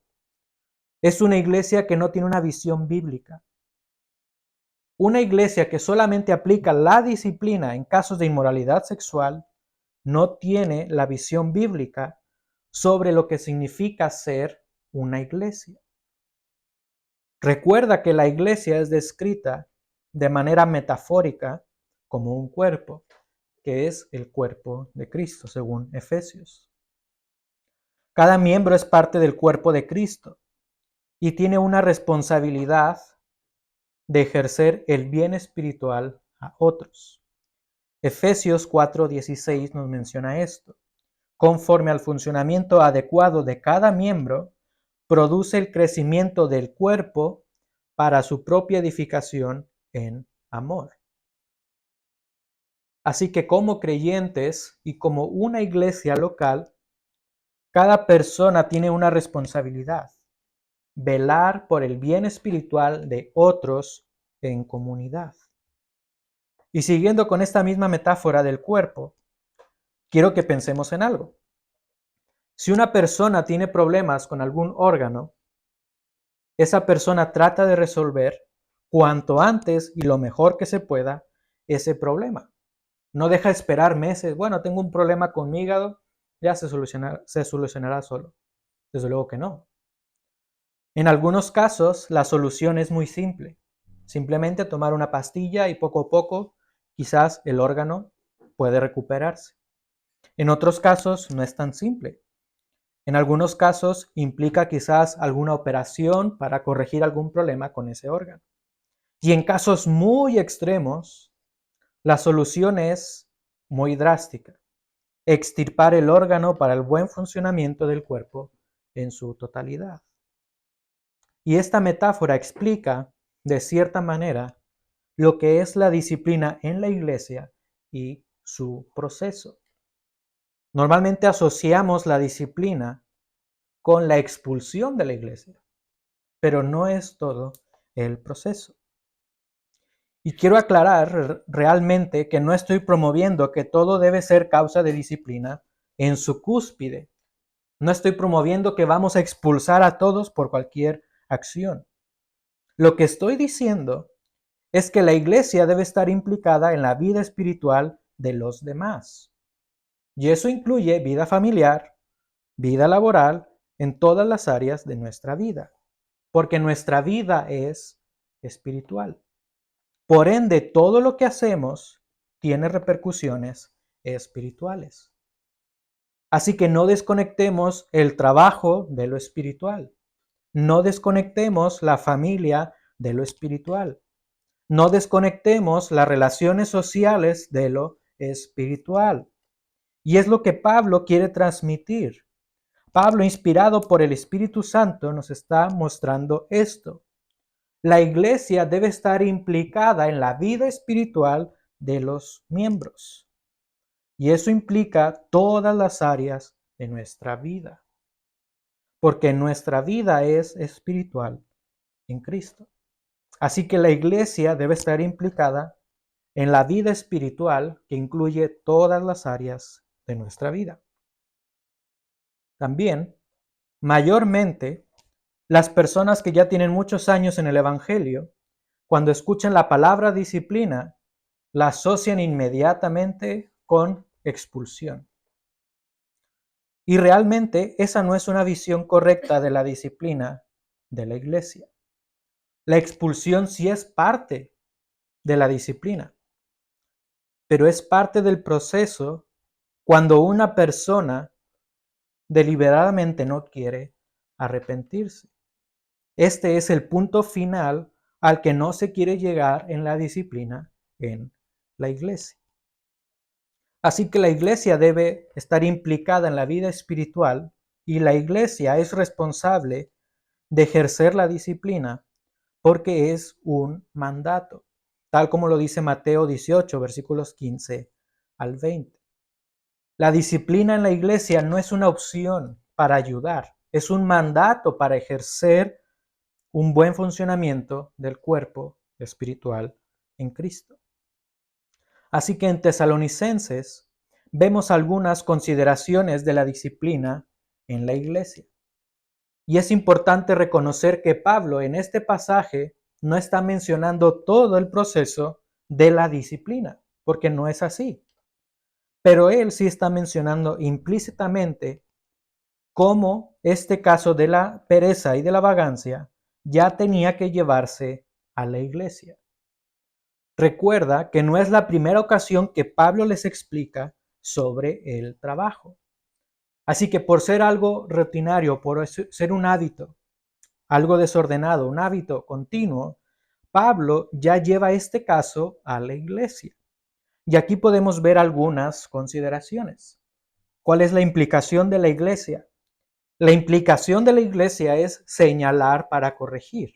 es una iglesia que no tiene una visión bíblica. Una iglesia que solamente aplica la disciplina en casos de inmoralidad sexual no tiene la visión bíblica sobre lo que significa ser una iglesia. Recuerda que la iglesia es descrita de manera metafórica como un cuerpo, que es el cuerpo de Cristo, según Efesios. Cada miembro es parte del cuerpo de Cristo y tiene una responsabilidad de ejercer el bien espiritual a otros. Efesios 4:16 nos menciona esto. Conforme al funcionamiento adecuado de cada miembro, produce el crecimiento del cuerpo para su propia edificación en amor. Así que como creyentes y como una iglesia local, cada persona tiene una responsabilidad: velar por el bien espiritual de otros en comunidad. Y siguiendo con esta misma metáfora del cuerpo, quiero que pensemos en algo. Si una persona tiene problemas con algún órgano, esa persona trata de resolver cuanto antes y lo mejor que se pueda ese problema. No deja esperar meses. Bueno, tengo un problema con mi hígado, ya se solucionará solo. Desde luego que no. En algunos casos, la solución es muy simple. Simplemente tomar una pastilla y poco a poco, quizás el órgano puede recuperarse. En otros casos, no es tan simple. En algunos casos, implica quizás alguna operación para corregir algún problema con ese órgano. Y en casos muy extremos, la solución es muy drástica: extirpar el órgano para el buen funcionamiento del cuerpo en su totalidad. Y esta metáfora explica, de cierta manera, lo que es la disciplina en la iglesia y su proceso. Normalmente asociamos la disciplina con la expulsión de la iglesia, pero no es todo el proceso. Y quiero aclarar realmente que no estoy promoviendo que todo debe ser causa de disciplina en su cúspide. No estoy promoviendo que vamos a expulsar a todos por cualquier acción. Lo que estoy diciendo es que la iglesia debe estar implicada en la vida espiritual de los demás. Y eso incluye vida familiar, vida laboral, en todas las áreas de nuestra vida. Porque nuestra vida es espiritual. Por ende, todo lo que hacemos tiene repercusiones espirituales. Así que no desconectemos el trabajo de lo espiritual. No desconectemos la familia de lo espiritual. No desconectemos las relaciones sociales de lo espiritual. Y es lo que Pablo quiere transmitir. Pablo, inspirado por el Espíritu Santo, nos está mostrando esto. La iglesia debe estar implicada en la vida espiritual de los miembros. Y eso implica todas las áreas de nuestra vida. Porque nuestra vida es espiritual en Cristo. Así que la iglesia debe estar implicada en la vida espiritual que incluye todas las áreas de nuestra vida. También, mayormente, las personas que ya tienen muchos años en el Evangelio, cuando escuchan la palabra disciplina, la asocian inmediatamente con expulsión. Y realmente esa no es una visión correcta de la disciplina de la iglesia. La expulsión sí es parte de la disciplina, pero es parte del proceso cuando una persona deliberadamente no quiere arrepentirse. Este es el punto final al que no se quiere llegar en la disciplina en la iglesia. Así que la iglesia debe estar implicada en la vida espiritual y la iglesia es responsable de ejercer la disciplina porque es un mandato, tal como lo dice Mateo 18, versículos 15 al 20. La disciplina en la iglesia no es una opción para ayudar, es un mandato para ejercer un buen funcionamiento del cuerpo espiritual en Cristo. Así que en Tesalonicenses vemos algunas consideraciones de la disciplina en la iglesia. Y es importante reconocer que Pablo en este pasaje no está mencionando todo el proceso de la disciplina, porque no es así. Pero él sí está mencionando implícitamente cómo este caso de la pereza y de la vagancia ya tenía que llevarse a la iglesia. Recuerda que no es la primera ocasión que Pablo les explica sobre el trabajo. Así que por ser algo rutinario, por ser un hábito, algo desordenado, un hábito continuo, Pablo ya lleva este caso a la iglesia. Y aquí podemos ver algunas consideraciones. ¿Cuál es la implicación de la iglesia? La implicación de la iglesia es señalar para corregir.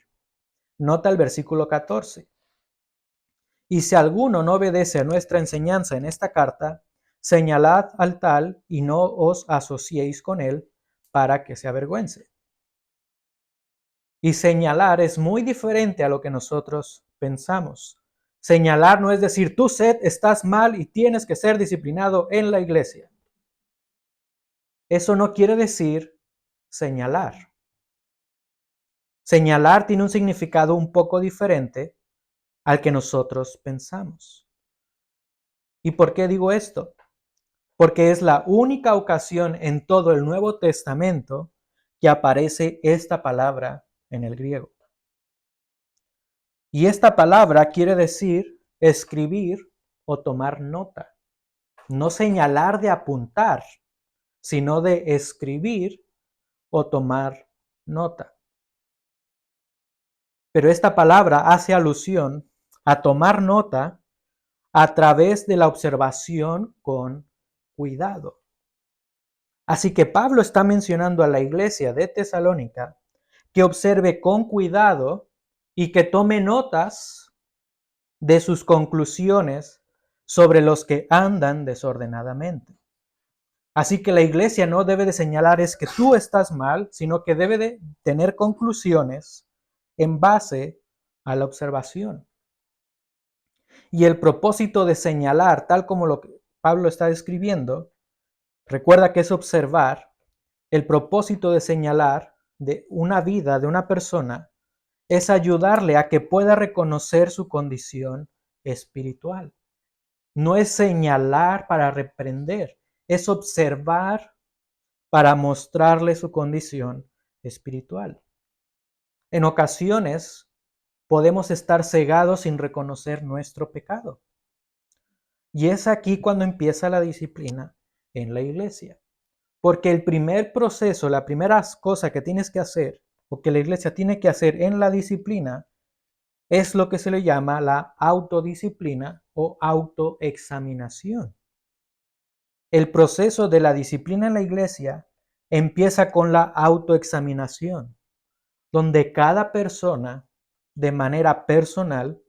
Nota el versículo 14. Y si alguno no obedece a nuestra enseñanza en esta carta, señalad al tal y no os asociéis con él para que se avergüence. Y señalar es muy diferente a lo que nosotros pensamos. Señalar no es decir, tú, Seth, estás mal y tienes que ser disciplinado en la iglesia. Eso no quiere decir señalar. Señalar tiene un significado un poco diferente al que nosotros pensamos. ¿Y por qué digo esto? Porque es la única ocasión en todo el Nuevo Testamento que aparece esta palabra en el griego. Y esta palabra quiere decir escribir o tomar nota. No señalar de apuntar, sino de escribir o tomar nota. Pero esta palabra hace alusión a tomar nota a través de la observación con cuidado. Así que Pablo está mencionando a la iglesia de Tesalónica que observe con cuidado y que tome notas de sus conclusiones sobre los que andan desordenadamente. Así que la iglesia no debe de señalar es que tú estás mal, sino que debe de tener conclusiones en base a la observación. Y el propósito de señalar, tal como lo que Pablo está describiendo, recuerda que es observar. El propósito de señalar de una vida, de una persona, es ayudarle a que pueda reconocer su condición espiritual. No es señalar para reprender, es observar para mostrarle su condición espiritual. En ocasiones podemos estar cegados sin reconocer nuestro pecado. Y es aquí cuando empieza la disciplina en la iglesia. Porque el primer proceso, la primera cosa que tienes que hacer, o que la iglesia tiene que hacer en la disciplina, es lo que se le llama la autodisciplina o autoexaminación. El proceso de la disciplina en la iglesia empieza con la autoexaminación, donde cada persona, de manera personal,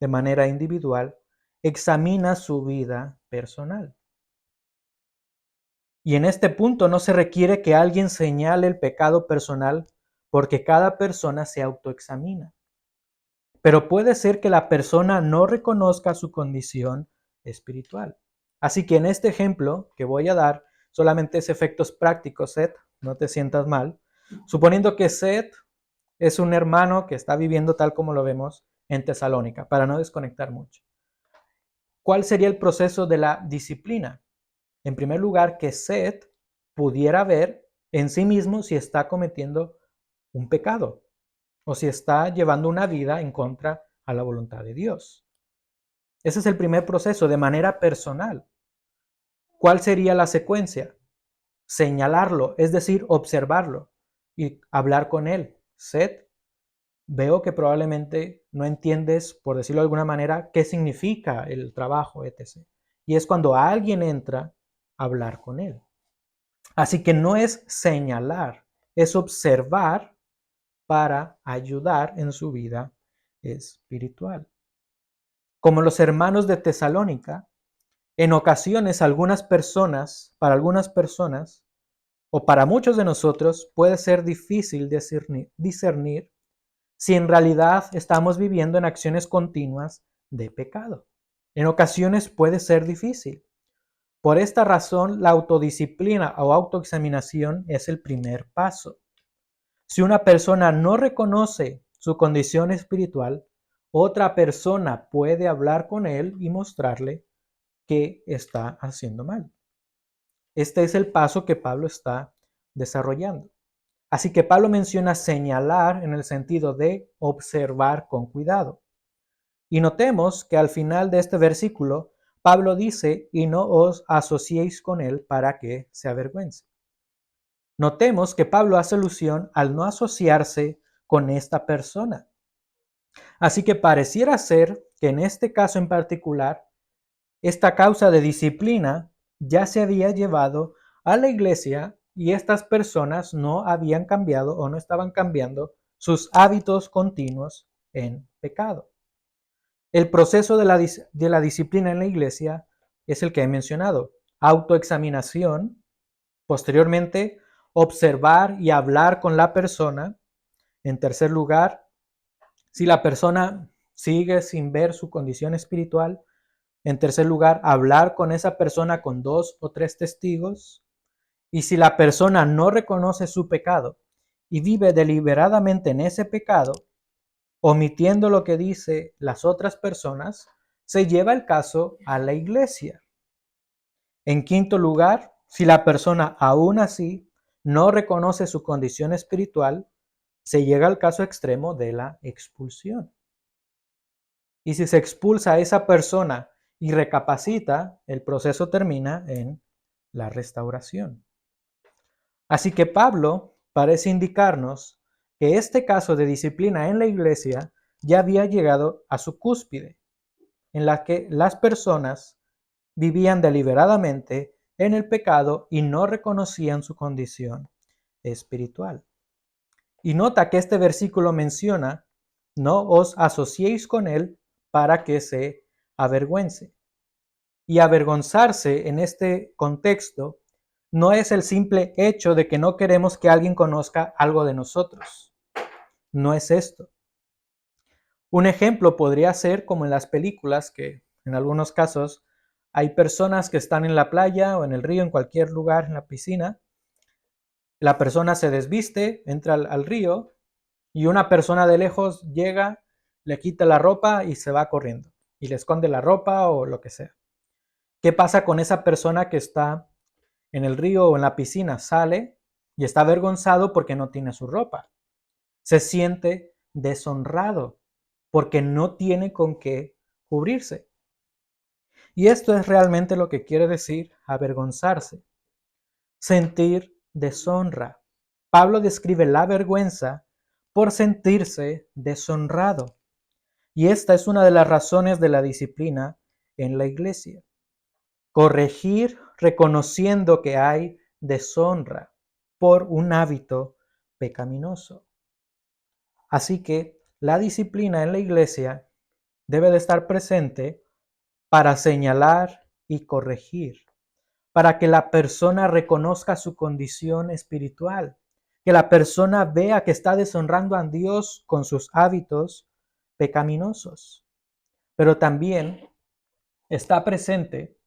de manera individual, examina su vida personal. Y en este punto no se requiere que alguien señale el pecado personal porque cada persona se autoexamina. Pero puede ser que la persona no reconozca su condición espiritual. Así que en este ejemplo que voy a dar, solamente es efectos prácticos, Seth, no te sientas mal. Suponiendo que Seth es un hermano que está viviendo tal como lo vemos en Tesalónica, para no desconectar mucho. ¿Cuál sería el proceso de la disciplina? En primer lugar, que Seth pudiera ver en sí mismo si está cometiendo un pecado o si está llevando una vida en contra a la voluntad de Dios. Ese es el primer proceso de manera personal. ¿Cuál sería la secuencia? Señalarlo, es decir, observarlo y hablar con él. Seth, veo que probablemente no entiendes, por decirlo de alguna manera, qué significa el trabajo, etc. Y es cuando alguien entra a hablar con él. Así que no es señalar, es observar para ayudar en su vida espiritual. Como los hermanos de Tesalónica, en ocasiones para algunas personas, o para muchos de nosotros, puede ser difícil discernir si en realidad estamos viviendo en acciones continuas de pecado. En ocasiones puede ser difícil. Por esta razón, la autodisciplina o autoexaminación es el primer paso. Si una persona no reconoce su condición espiritual, otra persona puede hablar con él y mostrarle que está haciendo mal. Este es el paso que Pablo está desarrollando. Así que Pablo menciona señalar en el sentido de observar con cuidado. Y notemos que al final de este versículo, Pablo dice, y no os asociéis con él para que se avergüence. Notemos que Pablo hace alusión al no asociarse con esta persona. Así que pareciera ser que en este caso en particular, esta causa de disciplina ya se había llevado a la iglesia y estas personas no habían cambiado o no estaban cambiando sus hábitos continuos en pecado. El proceso de la disciplina en la iglesia es el que he mencionado. Autoexaminación, posteriormente observar y hablar con la persona. En tercer lugar, si la persona sigue sin ver su condición espiritual. En tercer lugar, hablar con esa persona con 2 o 3 testigos. Y si la persona no reconoce su pecado y vive deliberadamente en ese pecado, omitiendo lo que dice las otras personas, se lleva el caso a la iglesia. En quinto lugar, si la persona aún así no reconoce su condición espiritual, se llega al caso extremo de la expulsión. Y si se expulsa a esa persona y recapacita, el proceso termina en la restauración. Así que Pablo parece indicarnos que este caso de disciplina en la iglesia ya había llegado a su cúspide, en la que las personas vivían deliberadamente en el pecado y no reconocían su condición espiritual. Y nota que este versículo menciona, no os asociéis con él para que se avergüence. Y avergonzarse en este contexto no es el simple hecho de que no queremos que alguien conozca algo de nosotros. No es esto. Un ejemplo podría ser como en las películas, que en algunos casos hay personas que están en la playa o en el río, en cualquier lugar, en la piscina. La persona se desviste, entra al río y una persona de lejos llega, le quita la ropa y se va corriendo. Y le esconde la ropa o lo que sea. ¿Qué pasa con esa persona que está en el río o en la piscina? Sale y está avergonzado porque no tiene su ropa. Se siente deshonrado porque no tiene con qué cubrirse. Y esto es realmente lo que quiere decir avergonzarse, sentir deshonra. Pablo describe la vergüenza por sentirse deshonrado. Y esta es una de las razones de la disciplina en la iglesia. Corregir reconociendo que hay deshonra por un hábito pecaminoso. Así que la disciplina en la iglesia debe de estar presente para señalar y corregir, para que la persona reconozca su condición espiritual, que la persona vea que está deshonrando a Dios con sus hábitos pecaminosos, pero también está presente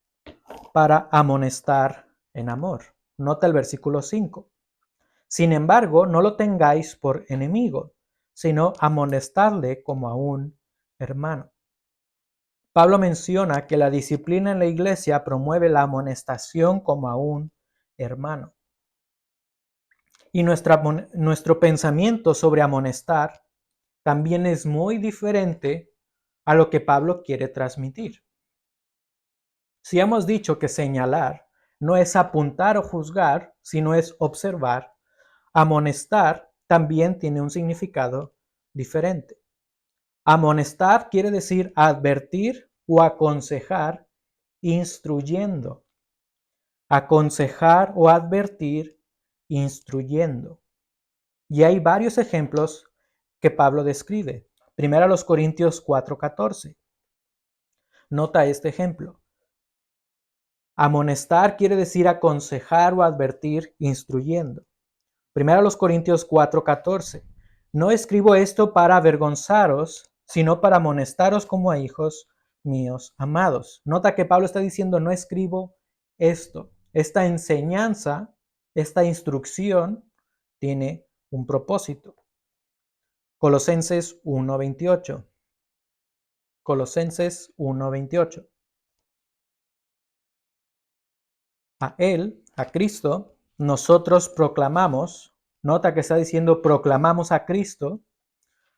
para amonestar en amor. Nota el versículo 5. Sin embargo, no lo tengáis por enemigo, sino amonestadle como a un hermano. Pablo menciona que la disciplina en la iglesia promueve la amonestación como a un hermano. Y nuestro pensamiento sobre amonestar también es muy diferente a lo que Pablo quiere transmitir. Si hemos dicho que señalar no es apuntar o juzgar, sino es observar, amonestar también tiene un significado diferente. Amonestar quiere decir advertir o aconsejar, instruyendo. Aconsejar o advertir, instruyendo. Y hay varios ejemplos que Pablo describe. Primero a los Corintios 4:14. Nota este ejemplo. Amonestar quiere decir aconsejar o advertir, instruyendo. Primero a los Corintios 4:14. No escribo esto para avergonzaros, sino para amonestaros como a hijos míos amados. Nota que Pablo está diciendo, no escribo esto. Esta enseñanza, esta instrucción tiene un propósito. Colosenses 1:28. Colosenses 1:28. A Él, a Cristo, nosotros proclamamos, nota que está diciendo proclamamos a Cristo,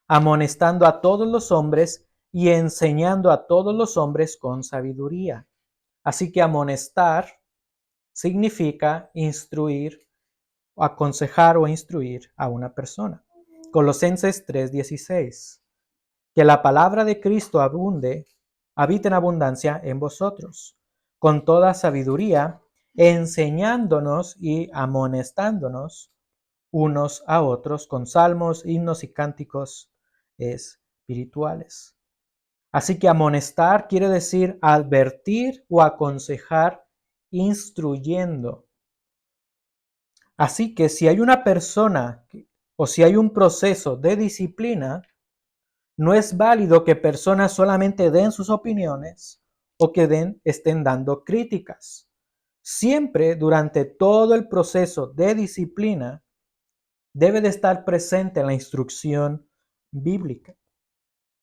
amonestando a todos los hombres y enseñando a todos los hombres con sabiduría. Así que amonestar significa instruir, aconsejar o instruir a una persona. Colosenses 3:16. Que la palabra de Cristo habite en abundancia en vosotros, con toda sabiduría, enseñándonos y amonestándonos unos a otros con salmos, himnos y cánticos espirituales. Así que amonestar quiere decir advertir o aconsejar instruyendo. Así que si hay una persona o si hay un proceso de disciplina, no es válido que personas solamente den sus opiniones o que estén dando críticas. Siempre durante todo el proceso de disciplina debe de estar presente la instrucción bíblica,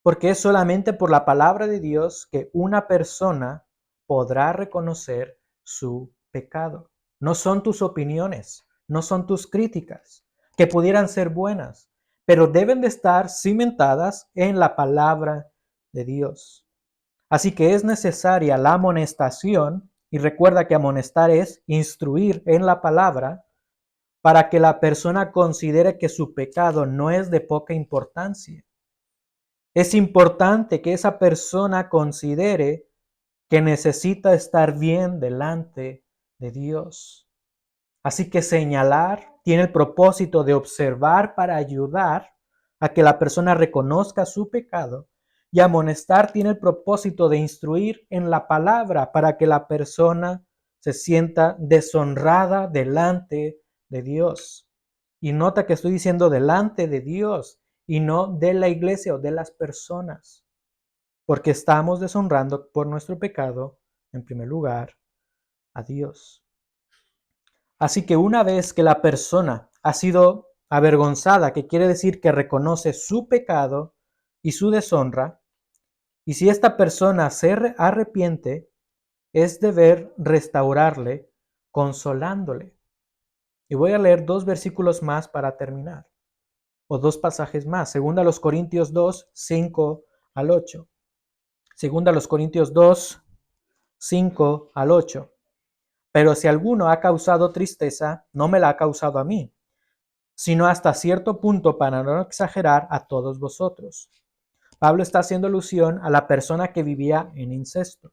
porque es solamente por la palabra de Dios que una persona podrá reconocer su pecado. No son tus opiniones, no son tus críticas, que pudieran ser buenas, pero deben de estar cimentadas en la palabra de Dios. Así que es necesaria la amonestación, y recuerda que amonestar es instruir en la palabra, para que la persona considere que su pecado no es de poca importancia. Es importante que esa persona considere que necesita estar bien delante de Dios. Así que señalar tiene el propósito de observar para ayudar a que la persona reconozca su pecado, y amonestar tiene el propósito de instruir en la palabra para que la persona se sienta deshonrada delante de Dios. Y nota que estoy diciendo delante de Dios y no de la iglesia o de las personas, porque estamos deshonrando por nuestro pecado, en primer lugar, a Dios. Así que una vez que la persona ha sido avergonzada, que quiere decir que reconoce su pecado y su deshonra, y si esta persona se arrepiente, es deber restaurarle, consolándole. Y voy a leer 2 versículos más para terminar, o 2 pasajes más. Segunda a los Corintios 2, 5 al 8. Segunda a los Corintios 2, 5 al 8. Pero si alguno ha causado tristeza, no me la ha causado a mí, sino hasta cierto punto, para no exagerar, a todos vosotros. Pablo está haciendo alusión a la persona que vivía en incesto.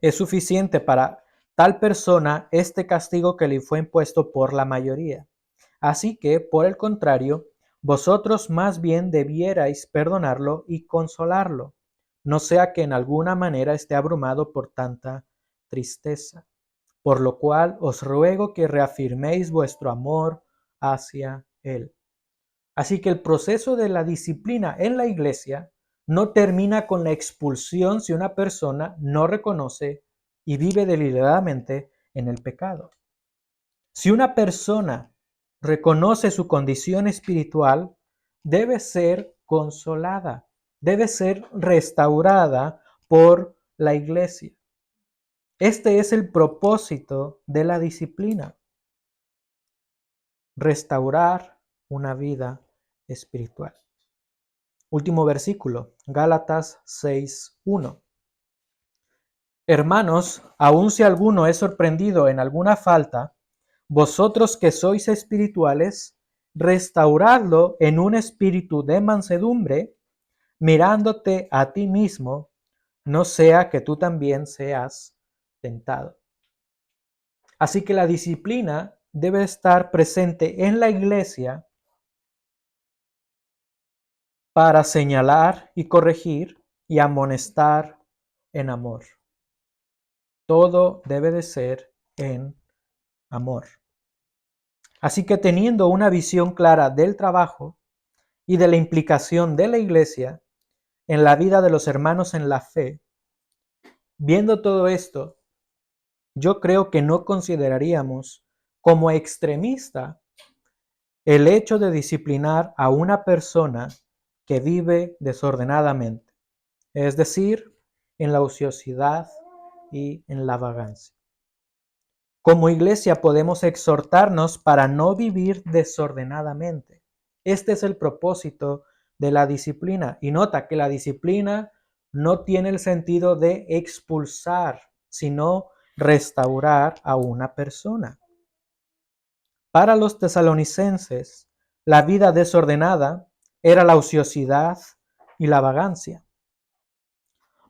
Es suficiente para tal persona este castigo que le fue impuesto por la mayoría. Así que, por el contrario, vosotros más bien debierais perdonarlo y consolarlo, no sea que en alguna manera esté abrumado por tanta tristeza. Por lo cual os ruego que reafirméis vuestro amor hacia él. Así que el proceso de la disciplina en la iglesia no termina con la expulsión si una persona no reconoce y vive deliberadamente en el pecado. Si una persona reconoce su condición espiritual, debe ser consolada, debe ser restaurada por la iglesia. Este es el propósito de la disciplina: restaurar una vida espiritual. Último versículo, Gálatas 6:1. Hermanos, aun si alguno es sorprendido en alguna falta, vosotros que sois espirituales, restauradlo en un espíritu de mansedumbre, mirándote a ti mismo, no sea que tú también seas tentado. Así que la disciplina debe estar presente en la iglesia para señalar y corregir y amonestar en amor. Todo debe de ser en amor. Así que teniendo una visión clara del trabajo y de la implicación de la iglesia en la vida de los hermanos en la fe, viendo todo esto, yo creo que no consideraríamos como extremista el hecho de disciplinar a una persona que vive desordenadamente, es decir, en la ociosidad y en la vagancia. Como iglesia podemos exhortarnos para no vivir desordenadamente. Este es el propósito de la disciplina. Y nota que la disciplina no tiene el sentido de expulsar, sino restaurar a una persona. Para los tesalonicenses, la vida desordenada era la ociosidad y la vagancia.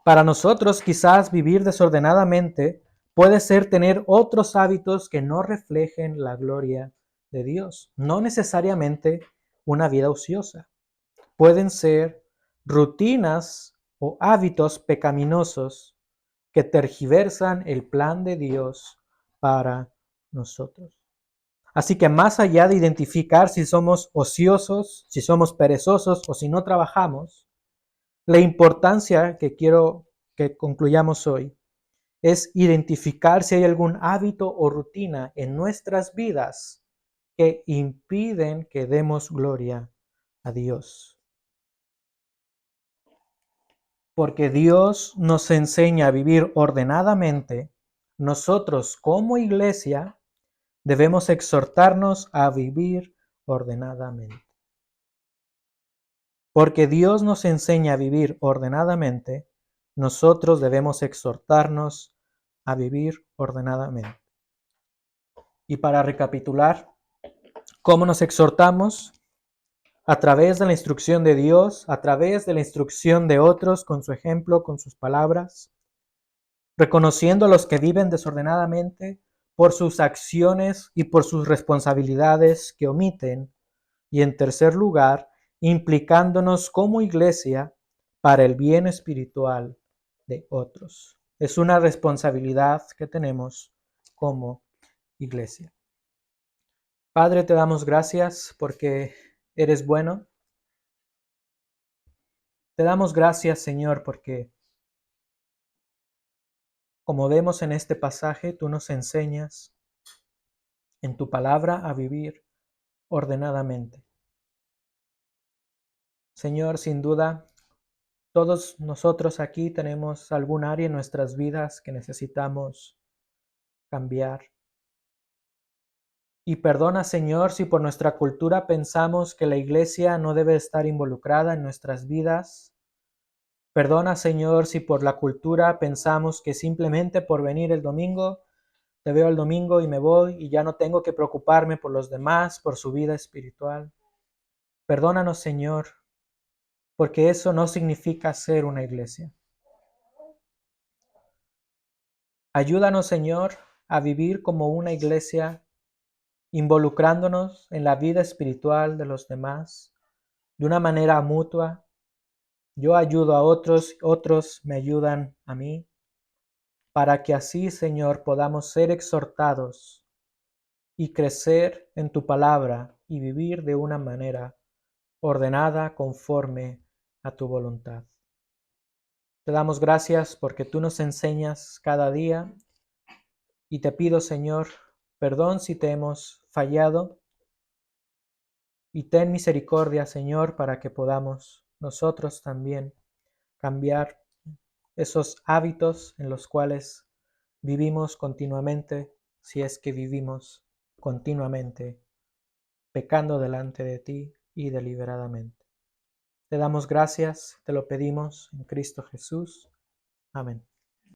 Para nosotros, quizás vivir desordenadamente puede ser tener otros hábitos que no reflejen la gloria de Dios. No necesariamente una vida ociosa. Pueden ser rutinas o hábitos pecaminosos que tergiversan el plan de Dios para nosotros. Así que más allá de identificar si somos ociosos, si somos perezosos o si no trabajamos, la importancia que quiero que concluyamos hoy es identificar si hay algún hábito o rutina en nuestras vidas que impiden que demos gloria a Dios. Porque Dios nos enseña a vivir ordenadamente, nosotros como iglesia debemos exhortarnos a vivir ordenadamente. Porque Dios nos enseña a vivir ordenadamente, nosotros debemos exhortarnos a vivir ordenadamente. Y para recapitular, ¿cómo nos exhortamos? A través de la instrucción de Dios, a través de la instrucción de otros, con su ejemplo, con sus palabras, reconociendo a los que viven desordenadamente por sus acciones y por sus responsabilidades que omiten, y en tercer lugar, implicándonos como iglesia para el bien espiritual de otros. Es una responsabilidad que tenemos como iglesia. Padre, te damos gracias porque eres bueno. Te damos gracias, Señor, porque como vemos en este pasaje, tú nos enseñas en tu palabra a vivir ordenadamente. Señor, sin duda, todos nosotros aquí tenemos algún área en nuestras vidas que necesitamos cambiar. Y perdona, Señor, si por nuestra cultura pensamos que la iglesia no debe estar involucrada en nuestras vidas. Perdona, Señor, si por la cultura pensamos que simplemente por venir el domingo, te veo el domingo y me voy y ya no tengo que preocuparme por los demás, por su vida espiritual. Perdónanos, Señor, porque eso no significa ser una iglesia. Ayúdanos, Señor, a vivir como una iglesia, involucrándonos en la vida espiritual de los demás de una manera mutua. Yo ayudo a otros, otros me ayudan a mí, para que así, Señor, podamos ser exhortados y crecer en tu palabra y vivir de una manera ordenada conforme a tu voluntad. Te damos gracias porque tú nos enseñas cada día y te pido, Señor, perdón si te hemos fallado y ten misericordia, Señor, para que podamos nosotros también cambiar esos hábitos en los cuales vivimos continuamente, si es que vivimos continuamente pecando delante de ti y deliberadamente. Te damos gracias, te lo pedimos en Cristo Jesús. Amén.